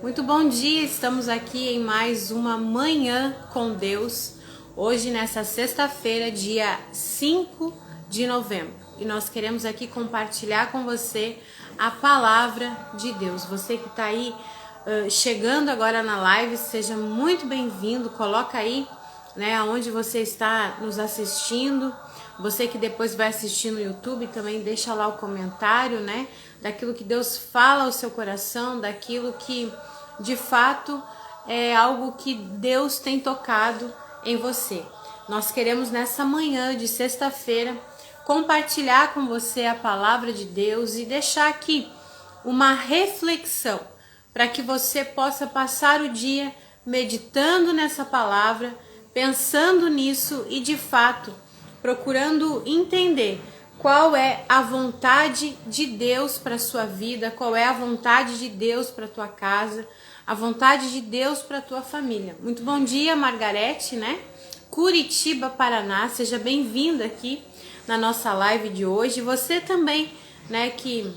Muito bom dia, estamos aqui em mais uma Manhã com Deus, hoje nessa sexta-feira, dia 5 de novembro. E nós queremos aqui compartilhar com você a palavra de Deus. Você que está aí chegando agora na live, seja muito bem-vindo, coloca aí, onde você está nos assistindo. Você que depois vai assistir no YouTube, também deixa lá o comentário, daquilo que Deus fala ao seu coração, daquilo que de fato é algo que Deus tem tocado em você. Nós queremos nessa manhã de sexta-feira compartilhar com você a palavra de Deus e deixar aqui uma reflexão para que você possa passar o dia meditando nessa palavra, pensando nisso e de fato procurando entender qual é a vontade de Deus para a sua vida, qual é a vontade de Deus para a tua casa, a vontade de Deus para a tua família. Muito bom dia, Margarete, Curitiba, Paraná, seja bem-vinda aqui na nossa live de hoje. Você também, que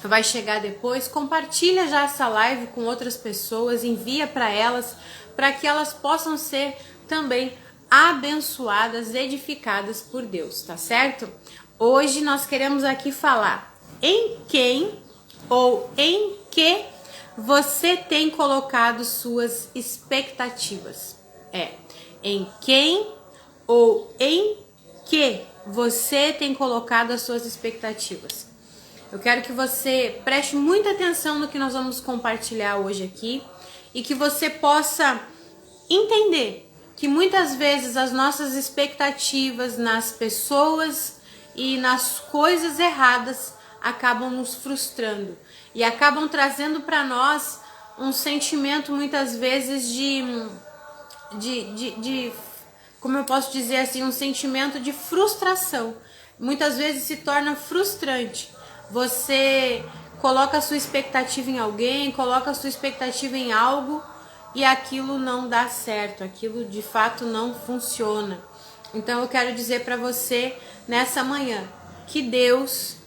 vai chegar depois, compartilha já essa live com outras pessoas, envia para elas, para que elas possam ser também abençoadas, edificadas por Deus, tá certo? Hoje nós queremos aqui falar em quem ou em que você tem colocado suas expectativas. Em quem ou em que você tem colocado as suas expectativas. Eu quero que você preste muita atenção no que nós vamos compartilhar hoje aqui e que você possa entender que muitas vezes as nossas expectativas nas pessoas e nas coisas erradas acabam nos frustrando e acabam trazendo para nós um sentimento muitas vezes de como eu posso dizer assim, um sentimento de frustração. Muitas vezes se torna frustrante. Você coloca a sua expectativa em alguém, coloca a sua expectativa em algo e aquilo não dá certo, aquilo de fato não funciona. Então eu quero dizer para você nessa manhã que Deus,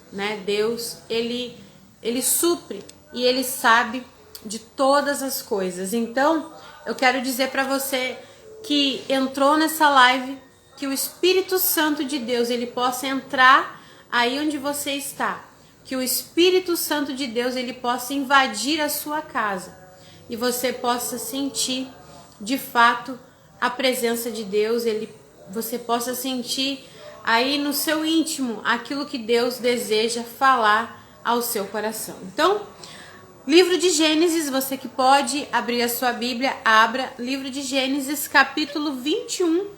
ele supre e ele sabe de todas as coisas. Então eu quero dizer para você que entrou nessa live, que o Espírito Santo de Deus ele possa entrar aí onde você está, que o Espírito Santo de Deus ele possa invadir a sua casa e você possa sentir de fato a presença de Deus, você possa sentir aí no seu íntimo aquilo que Deus deseja falar ao seu coração. Então, livro de Gênesis, você que pode abrir a sua Bíblia, abra livro de Gênesis, capítulo 21,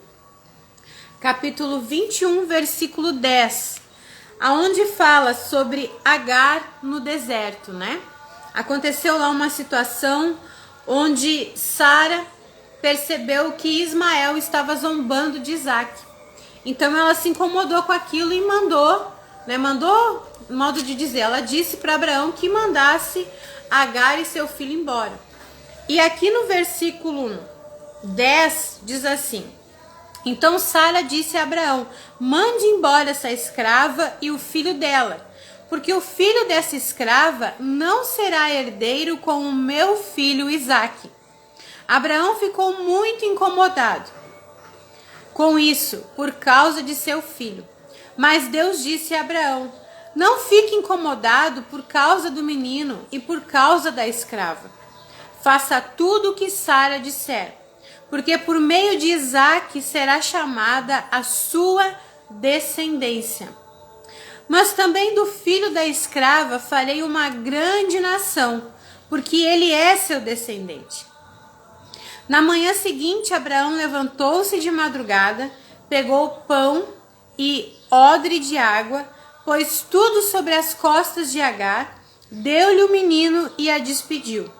versículo 10, aonde fala sobre Agar no deserto, Aconteceu lá uma situação onde Sara percebeu que Ismael estava zombando de Isaac. Então ela se incomodou com aquilo e mandou, modo de dizer, ela disse para Abraão que mandasse Agar e seu filho embora. E aqui no versículo 10 diz assim: então Sara disse a Abraão: mande embora essa escrava e o filho dela, porque o filho dessa escrava não será herdeiro com o meu filho Isaque. Abraão ficou muito incomodado com isso por causa de seu filho. Mas Deus disse a Abraão: não fique incomodado por causa do menino e por causa da escrava. Faça tudo o que Sara disser, porque por meio de Isaque será chamada a sua descendência. Mas também do filho da escrava farei uma grande nação, porque ele é seu descendente. Na manhã seguinte, Abraão levantou-se de madrugada, pegou pão e odre de água, pôs tudo sobre as costas de Agar, deu-lhe o menino e a despediu.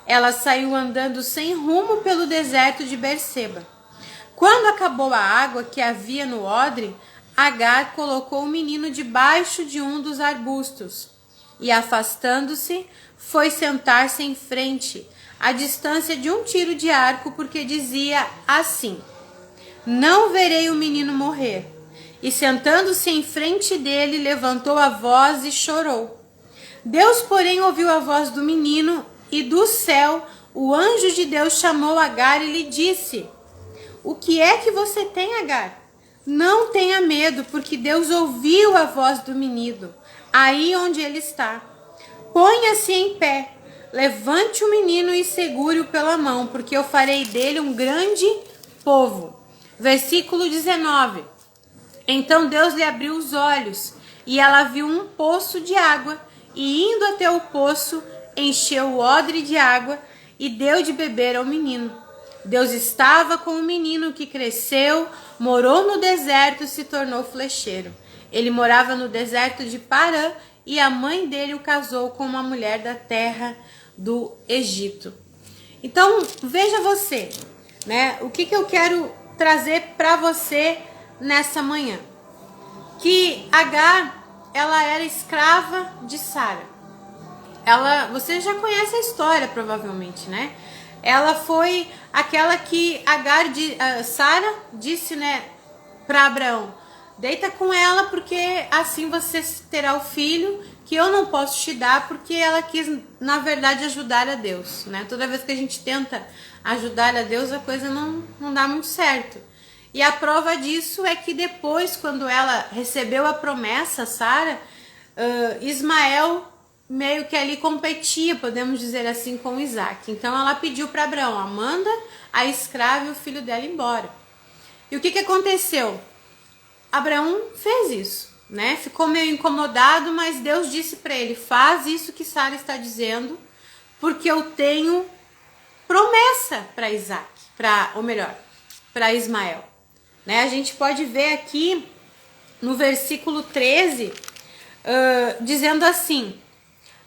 Ela saiu andando sem rumo pelo deserto de Berseba. Quando acabou a água que havia no odre, Agar colocou o menino debaixo de um dos arbustos e, afastando-se, foi sentar-se em frente, à distância de um tiro de arco, porque dizia assim: não verei o menino morrer. E sentando-se em frente dele, levantou a voz e chorou. Deus, porém, ouviu a voz do menino e do céu o anjo de Deus chamou Agar e lhe disse: o que é que você tem, Agar? Não tenha medo, porque Deus ouviu a voz do menino, aí onde ele está. Ponha-se em pé, levante o menino e segure-o pela mão, porque eu farei dele um grande povo. Versículo 19. Então Deus lhe abriu os olhos, e ela viu um poço de água, e indo até o poço, encheu o odre de água e deu de beber ao menino. Deus estava com o menino, que cresceu, morou no deserto e se tornou flecheiro. Ele morava no deserto de Parã, e a mãe dele o casou com uma mulher da terra do Egito. Então, veja você, né? O que eu quero trazer para você nessa manhã? Que Agar, ela era escrava de Sara. Você já conhece a história, provavelmente, né? Ela foi aquela que Sara disse, né, para Abraão: deita com ela, porque assim você terá o filho que eu não posso te dar, porque ela quis, na verdade, ajudar a Deus, né? Toda vez que a gente tenta ajudar a Deus, a coisa não dá muito certo. E a prova disso é que depois, quando ela recebeu a promessa, Sara, Ismael meio que ali competia, podemos dizer assim, com Isaac. Então ela pediu para Abraão: manda a escrava e o filho dela embora. E o que aconteceu? Abraão fez isso, né? Ficou meio incomodado, mas Deus disse para ele: faz isso que Sara está dizendo, porque eu tenho promessa para Isaac, para Ismael. Né? A gente pode ver aqui no versículo 13, dizendo assim: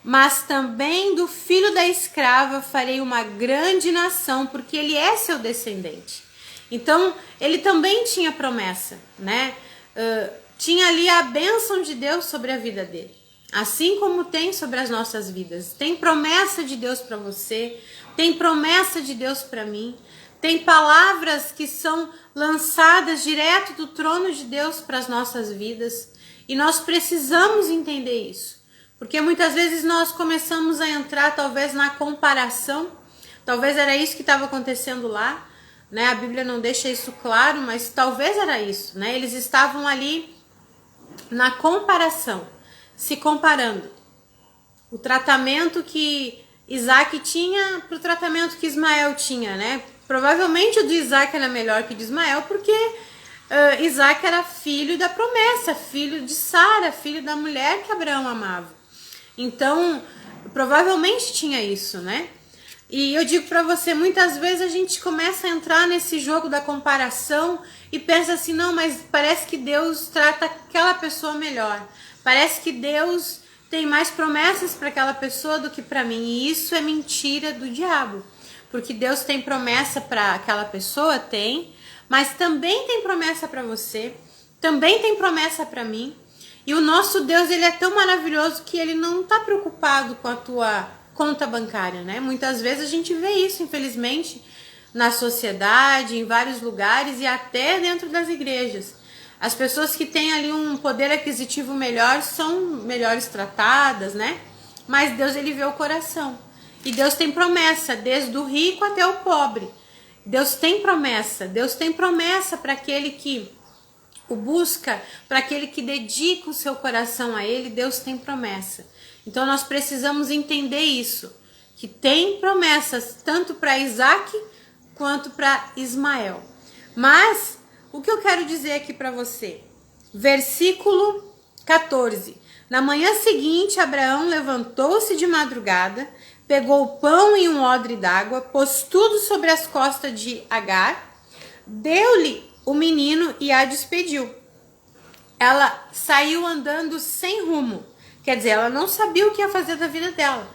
mas também do filho da escrava farei uma grande nação, porque ele é seu descendente. Então, ele também tinha promessa, né? Tinha ali a bênção de Deus sobre a vida dele, assim como tem sobre as nossas vidas. Tem promessa de Deus para você, tem promessa de Deus para mim, tem palavras que são lançadas direto do trono de Deus para as nossas vidas, e nós precisamos entender isso, porque muitas vezes nós começamos a entrar talvez na comparação. Talvez era isso que estava acontecendo lá, né? A Bíblia não deixa isso claro, mas talvez era isso, né? Eles estavam ali na comparação, se comparando. O tratamento que Isaac tinha para o tratamento que Ismael tinha, né? Provavelmente o de Isaac era melhor que o de Ismael, porque Isaac era filho da promessa, filho de Sara, filho da mulher que Abraão amava. Então, provavelmente tinha isso, né? E eu digo para você, muitas vezes a gente começa a entrar nesse jogo da comparação e pensa assim: não, mas parece que Deus trata aquela pessoa melhor. Parece que Deus tem mais promessas para aquela pessoa do que para mim. E isso é mentira do diabo. Porque Deus tem promessa para aquela pessoa, tem, mas também tem promessa para você, também tem promessa para mim. E o nosso Deus, ele é tão maravilhoso que ele não está preocupado com a tua conta bancária, né? Muitas vezes a gente vê isso, infelizmente, na sociedade, em vários lugares e até dentro das igrejas. As pessoas que têm ali um poder aquisitivo melhor são melhores tratadas, né? Mas Deus, ele vê o coração. E Deus tem promessa, desde o rico até o pobre. Deus tem promessa para aquele que o busca, para aquele que dedica o seu coração a ele. Deus tem promessa. Então nós precisamos entender isso, que tem promessas tanto para Isaac quanto para Ismael. Mas o que eu quero dizer aqui para você? Versículo 14. Na manhã seguinte, Abraão levantou-se de madrugada, pegou o pão e um odre d'água, pôs tudo sobre as costas de Agar, deu-lhe o menino e a despediu. Ela saiu andando sem rumo. Quer dizer, ela não sabia o que ia fazer da vida dela.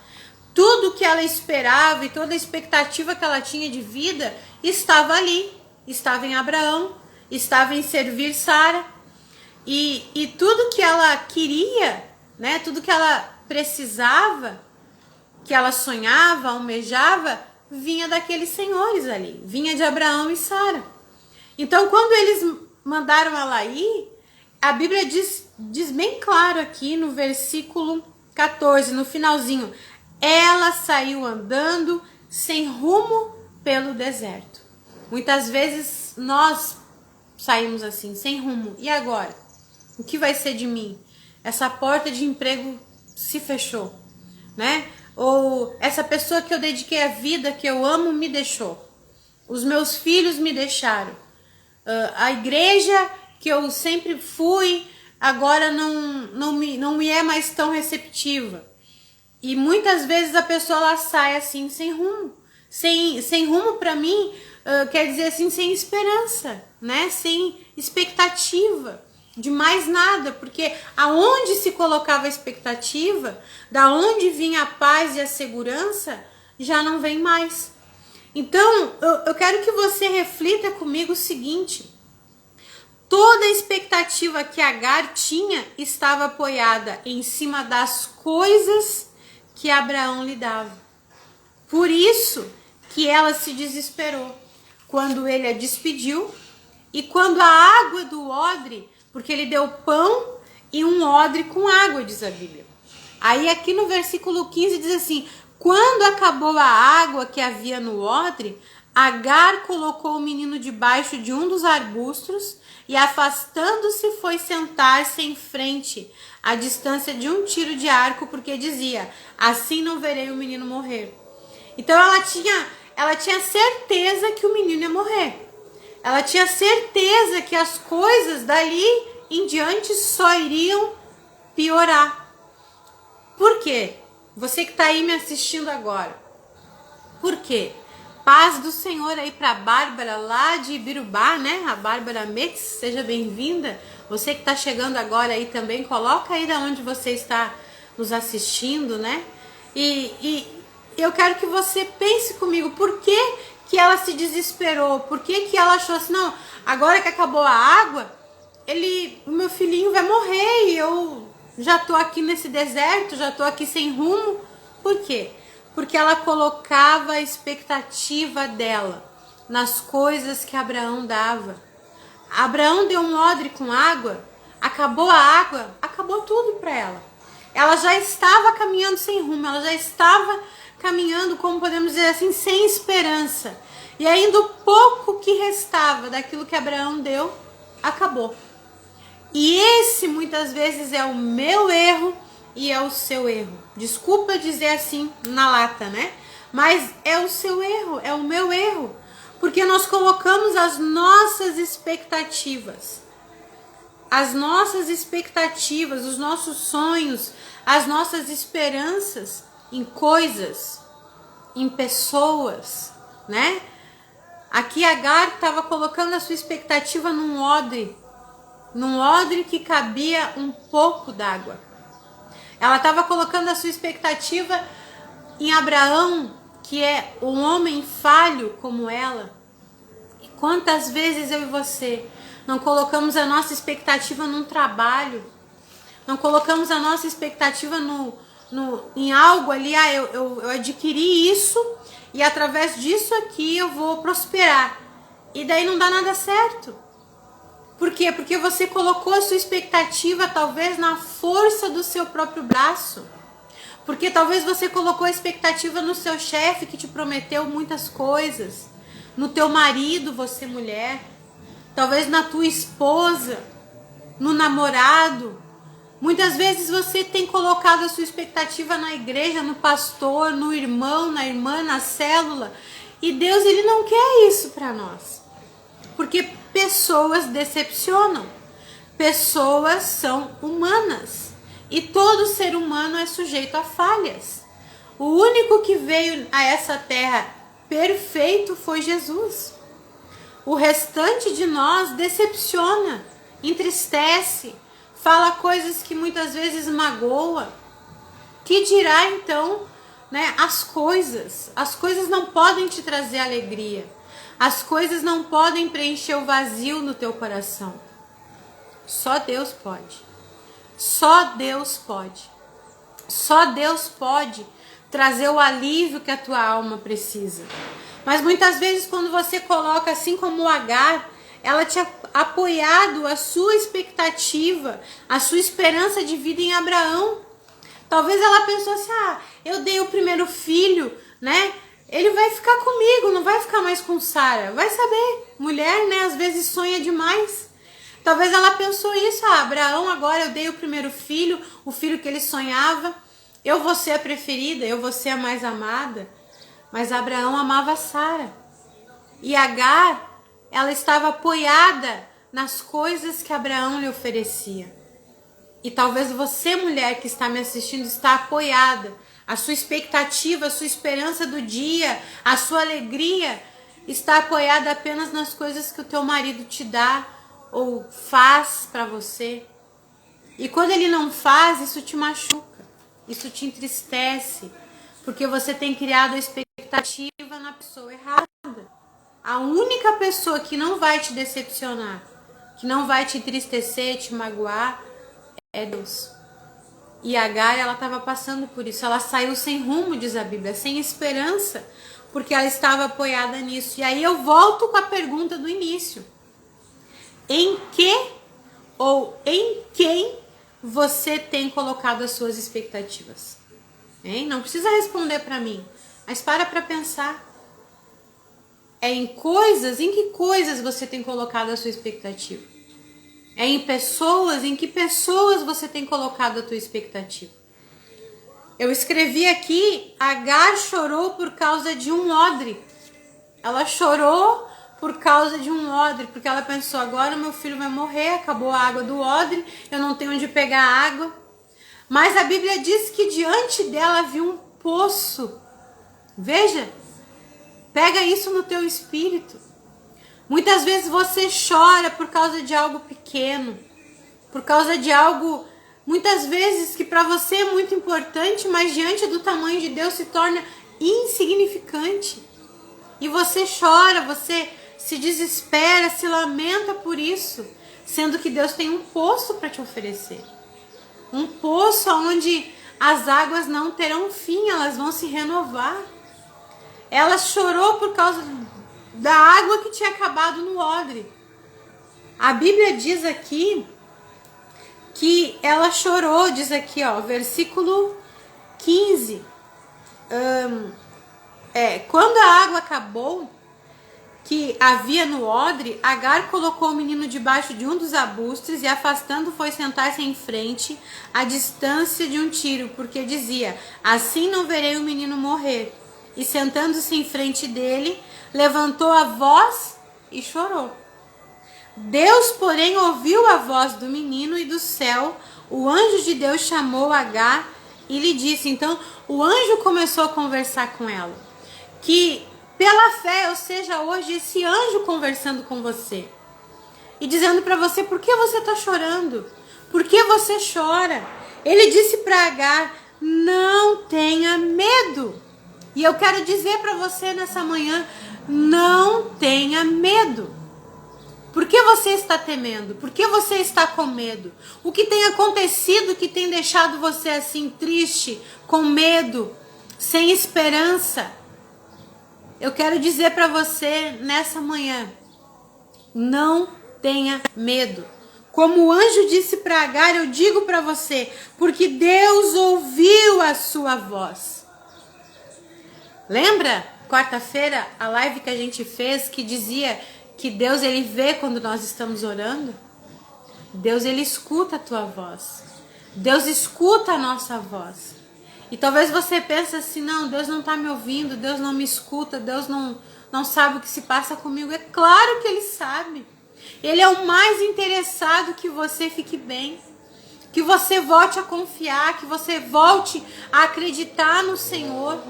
Tudo que ela esperava e toda a expectativa que ela tinha de vida estava ali. Estava em Abraão, estava em servir Sara. E tudo que ela queria, né, tudo que ela precisava, que ela sonhava, almejava, vinha daqueles senhores ali. Vinha de Abraão e Sara. Então, quando eles mandaram ela ir, a Bíblia diz bem claro aqui no versículo 14, no finalzinho: ela saiu andando sem rumo pelo deserto. Muitas vezes nós saímos assim, sem rumo. E agora? O que vai ser de mim? Essa porta de emprego se fechou, né? Ou essa pessoa que eu dediquei a vida, que eu amo, me deixou. Os meus filhos me deixaram. A igreja que eu sempre fui, agora não me é mais tão receptiva. E muitas vezes a pessoa ela sai assim, sem rumo. Sem rumo para mim, quer dizer assim, sem esperança, né? Sem expectativa de mais nada, porque aonde se colocava a expectativa, da onde vinha a paz e a segurança, já não vem mais. Então, eu quero que você reflita comigo o seguinte: toda a expectativa que Agar tinha estava apoiada em cima das coisas que Abraão lhe dava. Por isso que ela se desesperou quando ele a despediu e quando a água do odre, porque ele deu pão e um odre com água, diz a Bíblia. Aí aqui no versículo 15 diz assim: quando acabou a água que havia no odre, Agar colocou o menino debaixo de um dos arbustos e, afastando-se, foi sentar-se em frente, à distância de um tiro de arco, porque dizia: assim não verei o menino morrer. Então ela tinha certeza que o menino ia morrer. Ela tinha certeza que as coisas dali em diante só iriam piorar. Por quê? Você que está aí me assistindo agora. Por quê? Paz do Senhor aí para a Bárbara lá de Ibirubá, né? A Bárbara Mex, seja bem-vinda. Você que está chegando agora aí também, coloca aí de onde você está nos assistindo, né? E eu quero que você pense comigo, por que ela se desesperou? Por que ela achou assim, não, agora que acabou a água, o meu filhinho vai morrer e eu já tô aqui nesse deserto, já tô aqui sem rumo. Por quê? Porque ela colocava a expectativa dela nas coisas que Abraão dava. Abraão deu um odre com água, acabou a água, acabou tudo para ela. Ela já estava caminhando sem rumo, ela já estava caminhando, como podemos dizer assim, sem esperança. E ainda o pouco que restava daquilo que Abraão deu, acabou. E esse muitas vezes é o meu erro e é o seu erro. Desculpa dizer assim na lata, né? Mas é o seu erro, é o meu erro. Porque nós colocamos as nossas expectativas. As nossas expectativas, os nossos sonhos, as nossas esperanças em coisas, em pessoas, né? Aqui Agar estava colocando a sua expectativa num odre que cabia um pouco d'água. Ela estava colocando a sua expectativa em Abraão, que é um homem falho como ela. E quantas vezes eu e você não colocamos a nossa expectativa num trabalho, não colocamos a nossa expectativa em algo ali, eu adquiri isso e através disso aqui eu vou prosperar. E daí não dá nada certo. Por quê? Porque você colocou a sua expectativa talvez na força do seu próprio braço. Porque talvez você colocou a expectativa no seu chefe que te prometeu muitas coisas. No teu marido, você mulher. Talvez na tua esposa. No namorado. Muitas vezes você tem colocado a sua expectativa na igreja, no pastor, no irmão, na irmã, na célula. E Deus, Ele não quer isso para nós. Porque pessoas decepcionam. Pessoas são humanas. E todo ser humano é sujeito a falhas. O único que veio a essa terra perfeito foi Jesus. O restante de nós decepciona, entristece, fala coisas que muitas vezes magoa. Que dirá então, né, as coisas? As coisas não podem te trazer alegria. As coisas não podem preencher o vazio no teu coração. Só Deus pode. Só Deus pode. Só Deus pode trazer o alívio que a tua alma precisa. Mas muitas vezes quando você coloca, assim como Agar, ela tinha apoiado a sua expectativa, a sua esperança de vida em Abraão. Talvez ela pensou assim, eu dei o primeiro filho, né? Ele vai ficar comigo, não vai ficar mais com Sara. Vai saber, mulher, né? Às vezes sonha demais. Talvez ela pensou isso, Abraão, agora eu dei o primeiro filho, o filho que ele sonhava. Eu vou ser a preferida, eu vou ser a mais amada. Mas Abraão amava Sara. E Agar, ela estava apoiada nas coisas que Abraão lhe oferecia. E talvez você, mulher que está me assistindo, está apoiada. A sua expectativa, a sua esperança do dia, a sua alegria está apoiada apenas nas coisas que o teu marido te dá ou faz para você. E quando ele não faz, isso te machuca, isso te entristece, porque você tem criado a expectativa na pessoa errada. A única pessoa que não vai te decepcionar, que não vai te entristecer, te magoar, é Deus. E Agar, ela estava passando por isso. Ela saiu sem rumo, diz a Bíblia, sem esperança, porque ela estava apoiada nisso. E aí eu volto com a pergunta do início. Em que ou em quem você tem colocado as suas expectativas? Hein? Não precisa responder para mim, mas para pensar. É em que coisas você tem colocado a sua expectativa? É em pessoas, em que pessoas você tem colocado a tua expectativa? Eu escrevi aqui, Agar chorou por causa de um odre. Ela chorou por causa de um odre, porque ela pensou, agora meu filho vai morrer, acabou a água do odre, eu não tenho onde pegar água. Mas a Bíblia diz que diante dela havia um poço. Veja, pega isso no teu espírito. Muitas vezes você chora por causa de algo pequeno, por causa de algo, muitas vezes, que para você é muito importante, mas diante do tamanho de Deus se torna insignificante. E você chora, você se desespera, se lamenta por isso, sendo que Deus tem um poço para te oferecer. Um poço onde as águas não terão fim, elas vão se renovar. Ela chorou por causa da água que tinha acabado no odre. A Bíblia diz aqui que ela chorou, diz aqui, versículo 15. Quando a água acabou, que havia no odre, Agar colocou o menino debaixo de um dos arbustos e, afastando, foi sentar-se em frente, à distância de um tiro, porque dizia, assim não verei o menino morrer. E sentando-se em frente dele, levantou a voz e chorou. Deus, porém, ouviu a voz do menino e do céu, o anjo de Deus chamou Agar e lhe disse, então o anjo começou a conversar com ela, que pela fé eu seja hoje esse anjo conversando com você e dizendo para você, por que você está chorando? Por que você chora? Ele disse para Agar, não tenha medo. E eu quero dizer para você nessa manhã, não tenha medo. Por que você está temendo? Por que você está com medo? O que tem acontecido que tem deixado você assim triste, com medo, sem esperança? Eu quero dizer para você nessa manhã, não tenha medo. Como o anjo disse para Agar, eu digo para você, porque Deus ouviu a sua voz. Lembra, quarta-feira, a live que a gente fez, que dizia que Deus, ele vê quando nós estamos orando? Deus, ele escuta a tua voz. Deus escuta a nossa voz. E talvez você pense assim, não, Deus não está me ouvindo, Deus não me escuta, Deus não sabe o que se passa comigo. É claro que ele sabe. Ele é o mais interessado que você fique bem, que você volte a confiar, que você volte a acreditar no Senhor.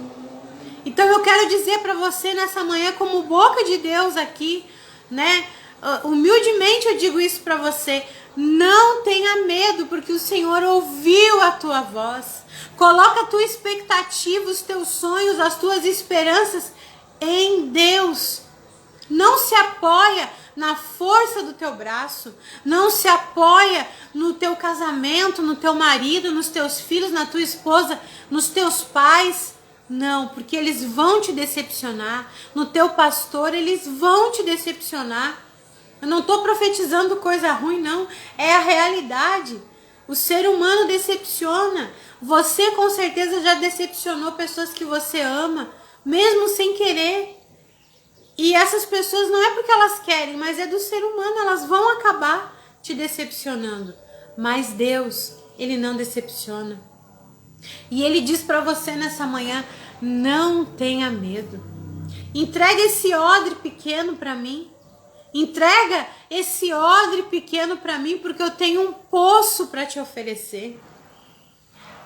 Então eu quero dizer para você nessa manhã, como boca de Deus aqui, né? Humildemente eu digo isso para você, não tenha medo, porque o Senhor ouviu a tua voz. Coloca a tua expectativa, os teus sonhos, as tuas esperanças em Deus. Não se apoia na força do teu braço, não se apoia no teu casamento, no teu marido, nos teus filhos, na tua esposa, nos teus pais. Não, porque eles vão te decepcionar. No teu pastor, eles vão te decepcionar. Eu não estou profetizando coisa ruim, não. É a realidade. O ser humano decepciona. Você com certeza já decepcionou pessoas que você ama, mesmo sem querer. E essas pessoas não é porque elas querem, mas é do ser humano, elas vão acabar te decepcionando. Mas Deus, Ele não decepciona. E Ele diz para você nessa manhã, não tenha medo. Entrega esse odre pequeno para mim. Entrega esse odre pequeno para mim, porque eu tenho um poço para te oferecer.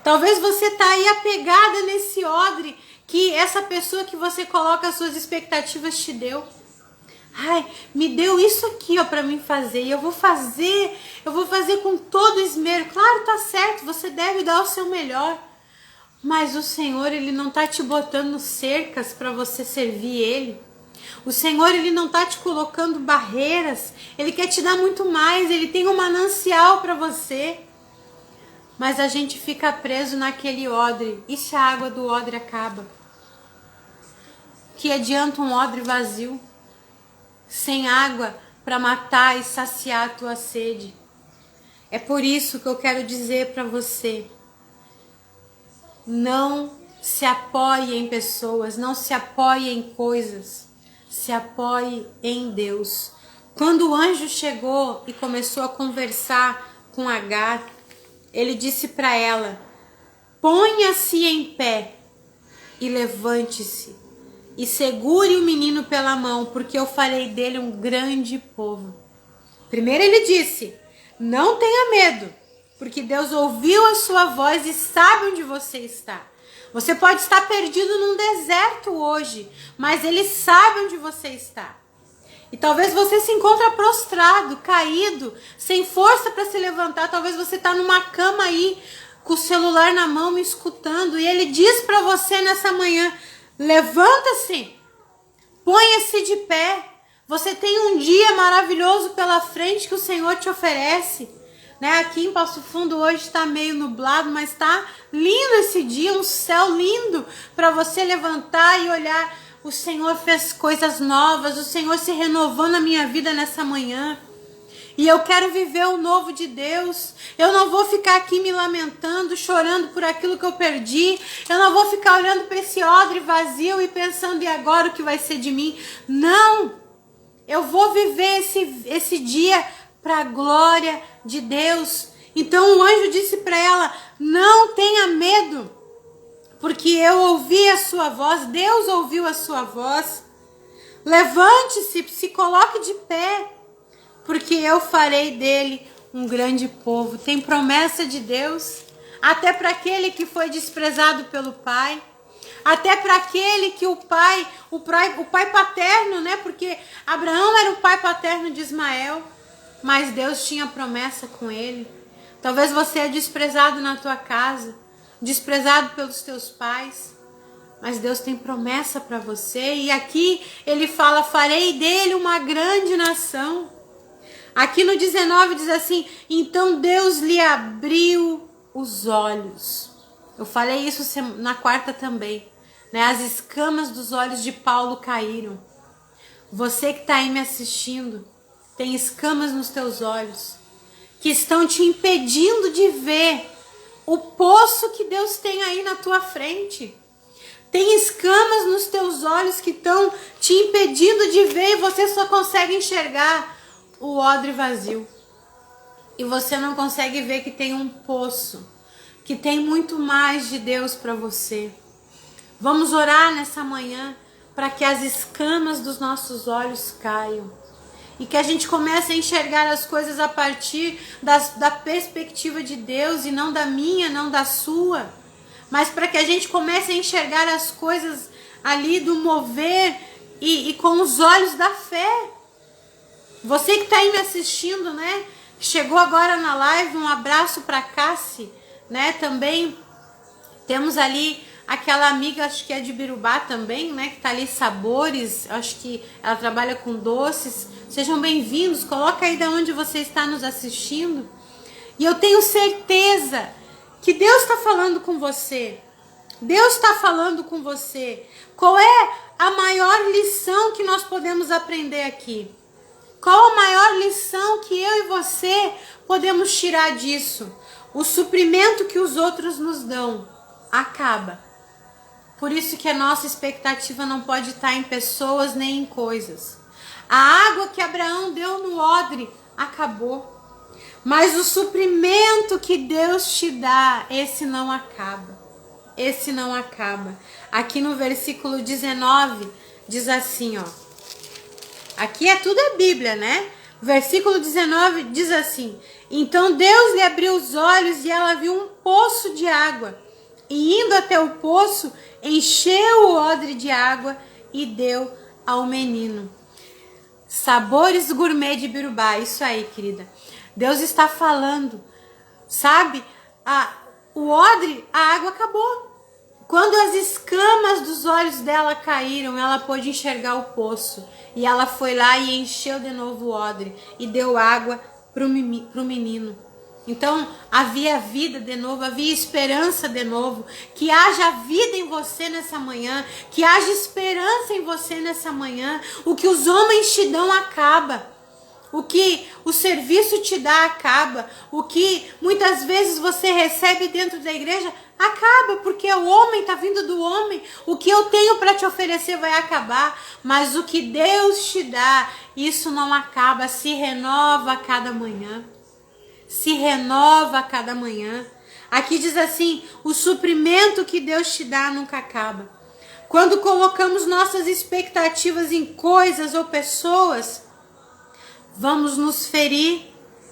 Talvez você está aí apegada nesse odre que essa pessoa que você coloca as suas expectativas te deu. Ai, me deu isso aqui, ó, para mim fazer, e eu vou fazer com todo esmero. Claro, tá certo, você deve dar o seu melhor. Mas o Senhor, Ele não tá te botando cercas para você servir Ele. O Senhor, Ele não tá te colocando barreiras. Ele quer te dar muito mais, Ele tem um manancial para você. Mas a gente fica preso naquele odre. E se a água do odre acaba? Que adianta um odre vazio, sem água para matar e saciar a tua sede? É por isso que eu quero dizer para você, não se apoie em pessoas, não se apoie em coisas, se apoie em Deus. Quando o anjo chegou e começou a conversar com Agar, ele disse para ela, ponha-se em pé e levante-se e segure o menino pela mão, porque eu farei dele um grande povo. Primeiro ele disse, não tenha medo, porque Deus ouviu a sua voz e sabe onde você está. Você pode estar perdido num deserto hoje, mas Ele sabe onde você está. E talvez você se encontre prostrado, caído, sem força para se levantar. Talvez você está numa cama aí, com o celular na mão, me escutando. E Ele diz para você nessa manhã, levanta-se, ponha-se de pé. Você tem um dia maravilhoso pela frente que o Senhor te oferece. Né? Aqui em Passo Fundo hoje está meio nublado, mas está lindo esse dia, um céu lindo para você levantar e olhar. O Senhor fez coisas novas, o Senhor se renovou na minha vida nessa manhã. E eu quero viver o novo de Deus. Eu não vou ficar aqui me lamentando, chorando por aquilo que eu perdi. Eu não vou ficar olhando para esse odre vazio e pensando, e agora o que vai ser de mim? Não! Eu vou viver esse dia para a glória de Deus. Então o anjo disse para ela, não tenha medo, porque eu ouvi a sua voz, Deus ouviu a sua voz. Levante-se, se coloque de pé, porque eu farei dele um grande povo. Tem promessa de Deus, até para aquele que foi desprezado pelo pai, até para aquele que o pai paterno, né? Porque Abraão era o pai paterno de Ismael, mas Deus tinha promessa com ele. Talvez você é desprezado na tua casa, desprezado pelos teus pais, mas Deus tem promessa para você. E aqui ele fala, farei dele uma grande nação. Aqui no 19 diz assim, então Deus lhe abriu os olhos. Eu falei isso na quarta também, né? As escamas dos olhos de Paulo caíram. Você que está aí me assistindo, tem escamas nos teus olhos, que estão te impedindo de ver o poço que Deus tem aí na tua frente. Tem escamas nos teus olhos que estão te impedindo de ver e você só consegue enxergar o odre vazio. E você não consegue ver que tem um poço, que tem muito mais de Deus para você. Vamos orar nessa manhã para que as escamas dos nossos olhos caiam. E que a gente comece a enxergar as coisas a partir da perspectiva de Deus e não da minha, não da sua. Mas para que a gente comece a enxergar as coisas ali do mover e com os olhos da fé. Você que está aí me assistindo, né? Chegou agora na live, um abraço para Cassi, né? Também temos ali aquela amiga, acho que é de Birubá também, né? Que tá ali, Sabores, acho que ela trabalha com doces. Sejam bem-vindos, coloca aí de onde você está nos assistindo. E eu tenho certeza que Deus está falando com você. Deus está falando com você. Qual é a maior lição que nós podemos aprender aqui? Qual a maior lição que eu e você podemos tirar disso? o suprimento que os outros nos dão acaba. Por isso que a nossa expectativa não pode estar em pessoas nem em coisas. A água que Abraão deu no odre acabou. Mas o suprimento que Deus te dá, esse não acaba. Esse não acaba. Aqui no versículo 19 diz assim, ó. Aqui é tudo a Bíblia, né? O versículo 19 diz assim: então Deus lhe abriu os olhos e ela viu um poço de água. E indo até o poço, encheu o odre de água e deu ao menino. Sabores gourmet de Birubá, isso aí, querida. Deus está falando, sabe? O odre, a água acabou. Quando as escamas dos olhos dela caíram, ela pôde enxergar o poço. E ela foi lá e encheu de novo o odre e deu água para o menino. Então havia vida de novo, havia esperança de novo. Que haja vida em você nessa manhã, que haja esperança em você nessa manhã. O que os homens te dão acaba. O que o serviço te dá acaba. O que muitas vezes você recebe dentro da igreja acaba, porque o homem está vindo do homem. O que eu tenho para te oferecer vai acabar. Mas o que Deus te dá, isso não acaba, se renova a cada manhã. Se renova a cada manhã. Aqui diz assim: o suprimento que Deus te dá nunca acaba. Quando colocamos nossas expectativas em coisas ou pessoas, vamos nos ferir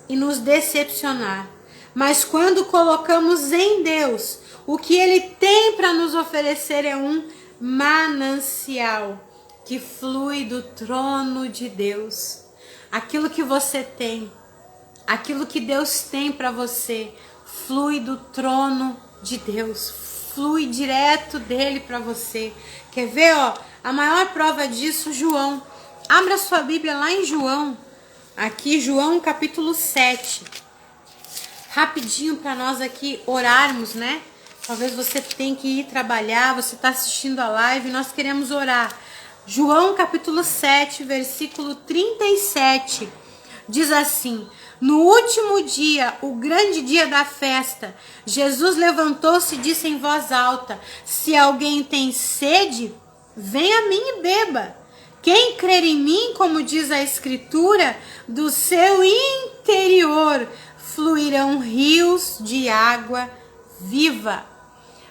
e nos decepcionar. Mas quando colocamos em Deus, o que Ele tem para nos oferecer é um manancial que flui do trono de Deus. Aquilo que você tem, aquilo que Deus tem para você, flui do trono de Deus, flui direto dele para você. Quer ver, ó? A maior prova disso, João. Abra sua Bíblia lá em João. Aqui, João capítulo 7. Rapidinho para nós aqui orarmos, né? Talvez você tenha que ir trabalhar, você está assistindo a live, nós queremos orar. João capítulo 7, versículo 37. Diz assim: no último dia, o grande dia da festa, Jesus levantou-se e disse em voz alta: se alguém tem sede, venha a mim e beba. Quem crer em mim, como diz a Escritura, do seu interior fluirão rios de água viva.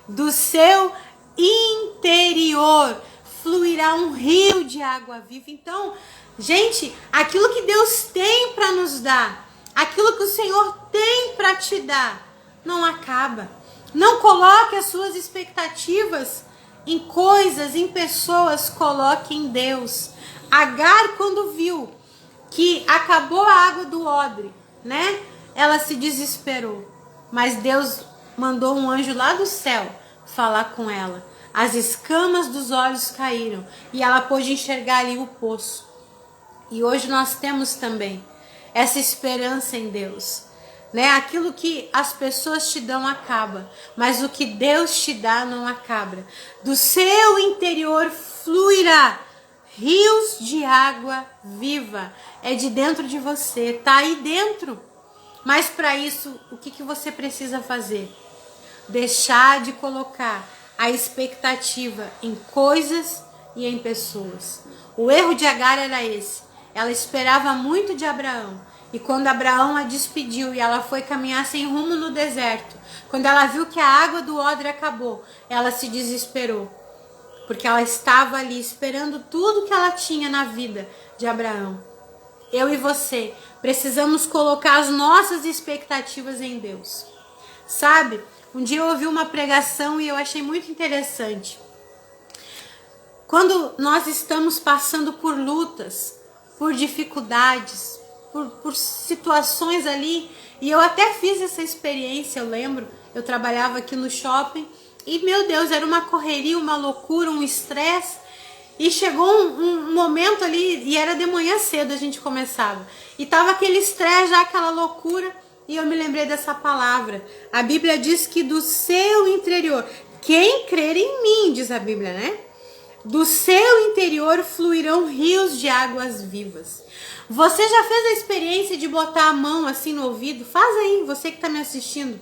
Do seu interior fluirá um rio de água viva. Então, gente, aquilo que Deus tem para nos dar, aquilo que o Senhor tem para te dar, não acaba. Não coloque as suas expectativas em coisas, em pessoas, coloque em Deus. Agar, quando viu que acabou a água do odre, né? Ela se desesperou. Mas Deus mandou um anjo lá do céu falar com ela. As escamas dos olhos caíram e ela pôde enxergar ali o poço. E hoje nós temos também essa esperança em Deus, né? Aquilo que as pessoas te dão acaba, mas o que Deus te dá não acaba. Do seu interior fluirá rios de água viva. É de dentro de você, tá aí dentro. Mas para isso, o que você precisa fazer? Deixar de colocar a expectativa em coisas e em pessoas. O erro de Agar era esse. Ela esperava muito de Abraão. E quando Abraão a despediu e ela foi caminhar sem rumo no deserto, quando ela viu que a água do odre acabou, ela se desesperou. Porque ela estava ali esperando tudo que ela tinha na vida de Abraão. Eu e você precisamos colocar as nossas expectativas em Deus. Sabe? Um dia eu ouvi uma pregação e eu achei muito interessante. Quando nós estamos passando por lutas, por dificuldades, por situações ali, e eu até fiz essa experiência, eu lembro, eu trabalhava aqui no shopping, e meu Deus, era uma correria, uma loucura, um estresse, e chegou um momento ali, e era de manhã cedo a gente começava, e tava aquele estresse já, aquela loucura, e eu me lembrei dessa palavra. A Bíblia diz que do seu interior, quem crer em mim, diz a Bíblia, né? Do seu interior fluirão rios de águas vivas. Você já fez a experiência de botar a mão assim no ouvido? Faz aí, você que está me assistindo.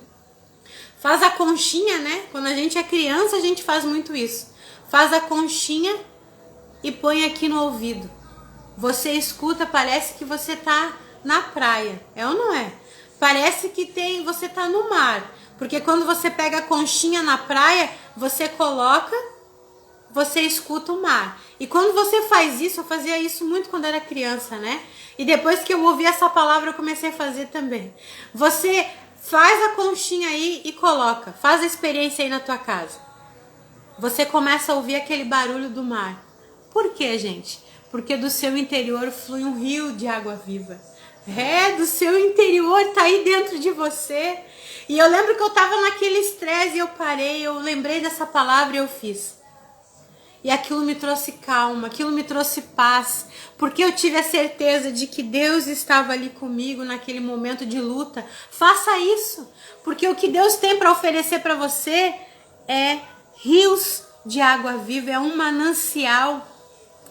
Faz a conchinha, né? Quando a gente é criança, a gente faz muito isso. Faz a conchinha e põe aqui no ouvido. Você escuta, parece que você tá na praia. É ou não é? Parece que você tá no mar. Porque quando você pega a conchinha na praia, você coloca, você escuta o mar. E quando você faz isso, eu fazia isso muito quando era criança, né? E depois que eu ouvi essa palavra, eu comecei a fazer também. Você faz a conchinha aí e coloca. Faz a experiência aí na tua casa. Você começa a ouvir aquele barulho do mar. Por quê, gente? Porque do seu interior flui um rio de água viva. Do seu interior, tá aí dentro de você. E eu lembro que eu tava naquele estresse e eu parei, eu lembrei dessa palavra e eu fiz. E aquilo me trouxe calma, aquilo me trouxe paz, porque eu tive a certeza de que Deus estava ali comigo naquele momento de luta. Faça isso, porque o que Deus tem para oferecer para você é rios de água viva, é um manancial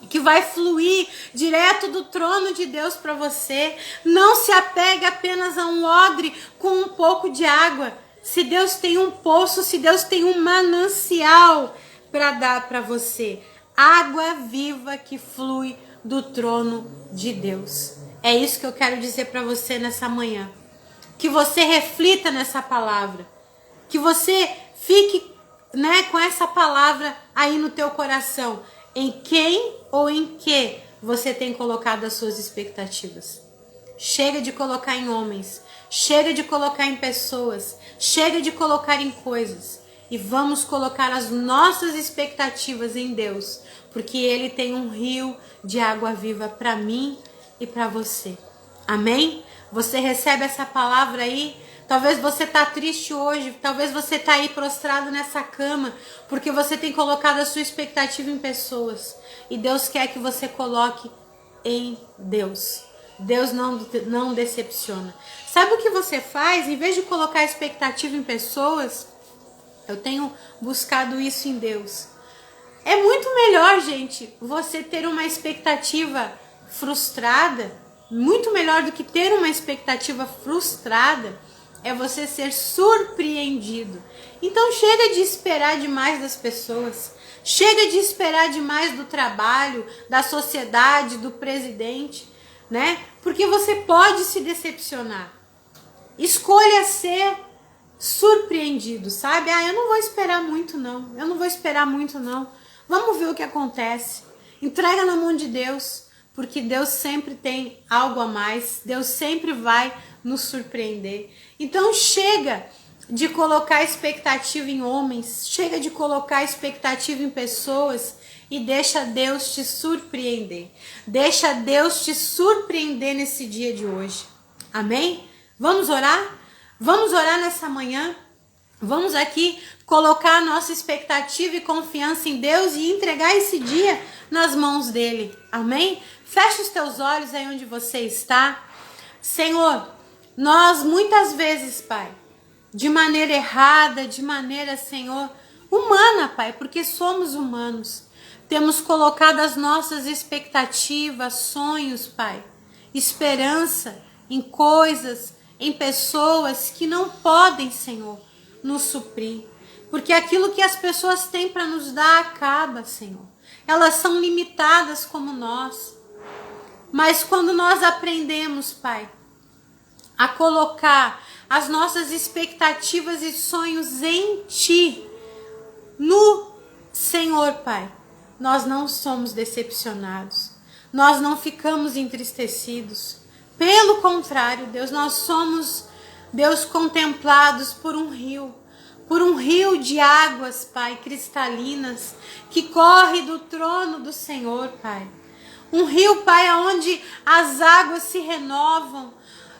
que vai fluir direto do trono de Deus para você. Não se apegue apenas a um odre com um pouco de água. Se Deus tem um poço, se Deus tem um manancial para dar para você, água viva que flui do trono de Deus. É isso que eu quero dizer para você nessa manhã. Que você reflita nessa palavra, que você fique, né, com essa palavra aí no teu coração. Em quem ou em que você tem colocado as suas expectativas? Chega de colocar em homens, chega de colocar em pessoas, chega de colocar em coisas. E vamos colocar as nossas expectativas em Deus, porque Ele tem um rio de água viva para mim e para você. Amém? Você recebe essa palavra aí? Talvez você tá triste hoje, talvez você tá aí prostrado nessa cama, porque você tem colocado a sua expectativa em pessoas. E Deus quer que você coloque em Deus. Deus não decepciona. Sabe o que você faz? Em vez de colocar a expectativa em pessoas, eu tenho buscado isso em Deus. É muito melhor, gente, você ter uma expectativa frustrada, muito melhor do que ter uma expectativa frustrada, é você ser surpreendido. Então chega de esperar demais das pessoas, chega de esperar demais do trabalho, da sociedade, do presidente, né? Porque você pode se decepcionar. Escolha ser surpreendido, sabe? Eu não vou esperar muito não, eu não vou esperar muito não. Vamos ver o que acontece. Entrega na mão de Deus, porque Deus sempre tem algo a mais, Deus sempre vai nos surpreender. Então chega de colocar expectativa em homens, chega de colocar expectativa em pessoas e deixa Deus te surpreender. Deixa Deus te surpreender nesse dia de hoje. Amém? Vamos orar? Vamos orar nessa manhã? Vamos aqui colocar a nossa expectativa e confiança em Deus e entregar esse dia nas mãos dele. Amém? Feche os teus olhos aí onde você está. Senhor, nós muitas vezes, Pai, de maneira errada, de maneira, Senhor, humana, Pai, porque somos humanos, temos colocado as nossas expectativas, sonhos, Pai, esperança em coisas, em pessoas que não podem, Senhor, nos suprir. Porque aquilo que as pessoas têm para nos dar acaba, Senhor. Elas são limitadas como nós. Mas quando nós aprendemos, Pai, a colocar as nossas expectativas e sonhos em Ti, no Senhor, Pai, nós não somos decepcionados. Nós não ficamos entristecidos. Pelo contrário, Deus, nós somos, Deus, contemplados por um rio de águas, Pai, cristalinas, que corre do trono do Senhor, Pai. Um rio, Pai, onde as águas se renovam.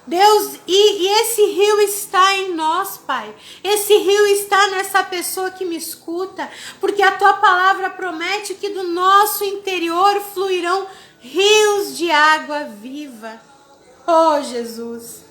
Deus, e esse rio está em nós, Pai. Esse rio está nessa pessoa que me escuta, porque a Tua palavra promete que do nosso interior fluirão rios de água viva. Oh, Jesus,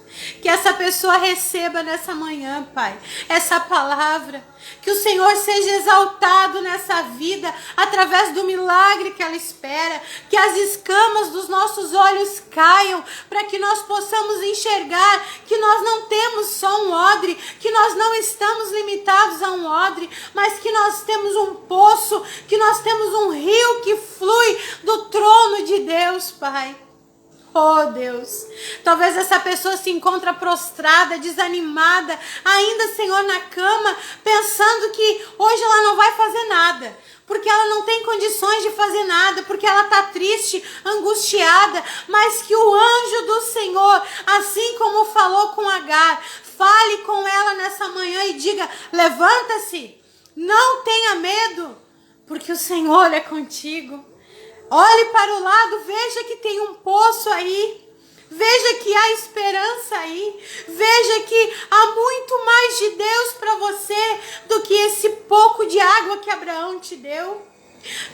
Que essa pessoa receba nessa manhã, Pai, essa palavra. Que o Senhor seja exaltado nessa vida através do milagre que ela espera. Que as escamas dos nossos olhos caiam para que nós possamos enxergar que nós não temos só um odre, que nós não estamos limitados a um odre, mas que nós temos um poço, que nós temos um rio que flui do trono de Deus, Pai. Oh Deus, talvez essa pessoa se encontra prostrada, desanimada, ainda, Senhor, na cama, pensando que hoje ela não vai fazer nada, porque ela não tem condições de fazer nada, porque ela está triste, angustiada, mas que o anjo do Senhor, assim como falou com Agar, fale com ela nessa manhã e diga: levanta-se, não tenha medo, porque o Senhor é contigo. Olhe para o lado, veja que tem um poço aí, veja que há esperança aí, veja que há muito mais de Deus para você do que esse pouco de água que Abraão te deu.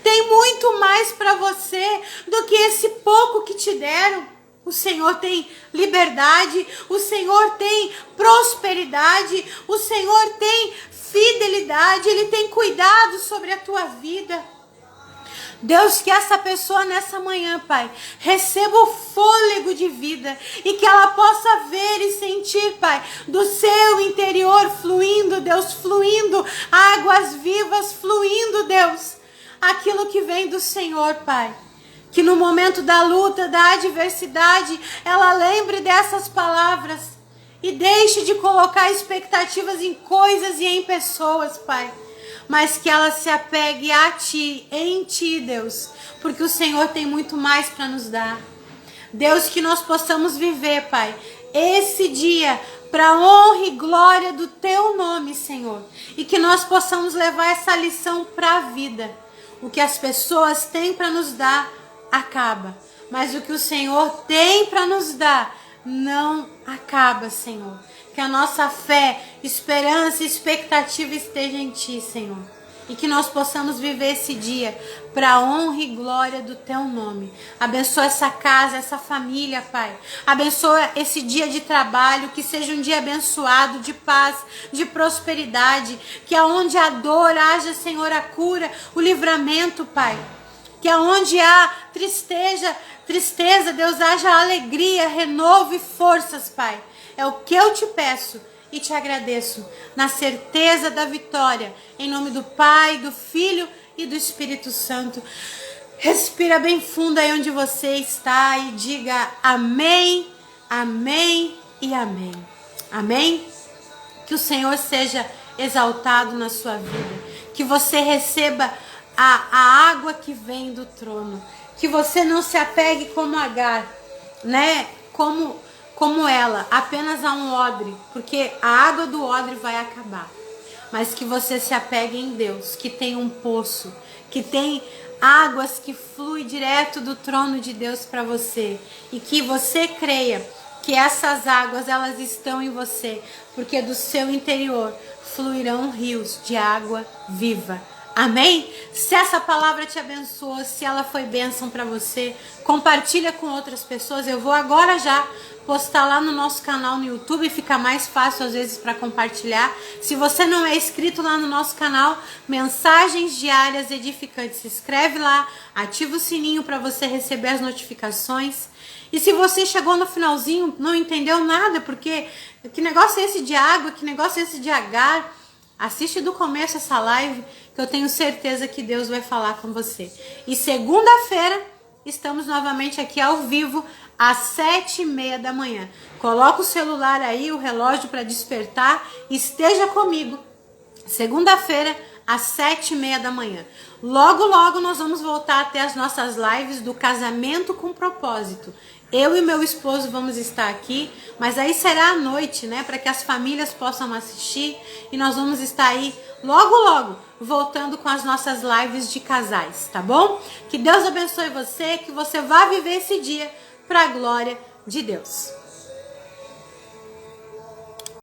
Tem muito mais para você do que esse pouco que te deram. O Senhor tem liberdade, o Senhor tem prosperidade, o Senhor tem fidelidade, Ele tem cuidado sobre a tua vida. Deus, que essa pessoa nessa manhã, Pai, receba o fôlego de vida e que ela possa ver e sentir, Pai, do seu interior fluindo, Deus, fluindo, águas vivas fluindo, Deus, aquilo que vem do Senhor, Pai. Que no momento da luta, da adversidade, ela lembre dessas palavras e deixe de colocar expectativas em coisas e em pessoas, Pai. Mas que ela se apegue a Ti, em Ti, Deus, porque o Senhor tem muito mais para nos dar. Deus, que nós possamos viver, Pai, esse dia para a honra e glória do Teu nome, Senhor, e que nós possamos levar essa lição para a vida. O que as pessoas têm para nos dar acaba, mas o que o Senhor tem para nos dar não acaba, Senhor. Que a nossa fé, esperança e expectativa esteja em Ti, Senhor. E que nós possamos viver esse dia para a honra e glória do Teu nome. Abençoa essa casa, essa família, Pai. Abençoa esse dia de trabalho, que seja um dia abençoado, de paz, de prosperidade. Que aonde há dor, haja, Senhor, a cura, o livramento, Pai. Que aonde há tristeza, Deus, haja alegria, renovo e forças, Pai. É o que eu te peço e te agradeço, na certeza da vitória, em nome do Pai, do Filho e do Espírito Santo. Respira bem fundo aí onde você está e diga amém, amém e amém. Amém? Que o Senhor seja exaltado na sua vida, que você receba a água que vem do trono, que você não se apegue como Agar, né? Como ela, apenas a um odre, porque a água do odre vai acabar. Mas que você se apegue em Deus, que tem um poço, que tem águas que fluem direto do trono de Deus para você. E que você creia que essas águas, elas estão em você, porque do seu interior fluirão rios de água viva. Amém? Se essa palavra te abençoou, se ela foi bênção para você, compartilha com outras pessoas. Eu vou agora já postar lá no nosso canal no YouTube, fica mais fácil às vezes para compartilhar. Se você não é inscrito lá no nosso canal, Mensagens Diárias Edificantes, se inscreve lá, ativa o sininho para você receber as notificações. E se você chegou no finalzinho, não entendeu nada, porque que negócio é esse de água, que negócio é esse de Agar? Assiste do começo essa live, que eu tenho certeza que Deus vai falar com você. E segunda-feira, estamos novamente aqui ao vivo, às 7h30 da manhã. Coloca o celular aí, o relógio para despertar, esteja comigo. Segunda-feira, às 7h30 da manhã. Logo, logo nós vamos voltar a ter as nossas lives do Casamento com Propósito. Eu e meu esposo vamos estar aqui, mas aí será à noite, né? Para que as famílias possam assistir. E nós vamos estar aí logo, logo, voltando com as nossas lives de casais, tá bom? Que Deus abençoe você, que você vá viver esse dia para a glória de Deus.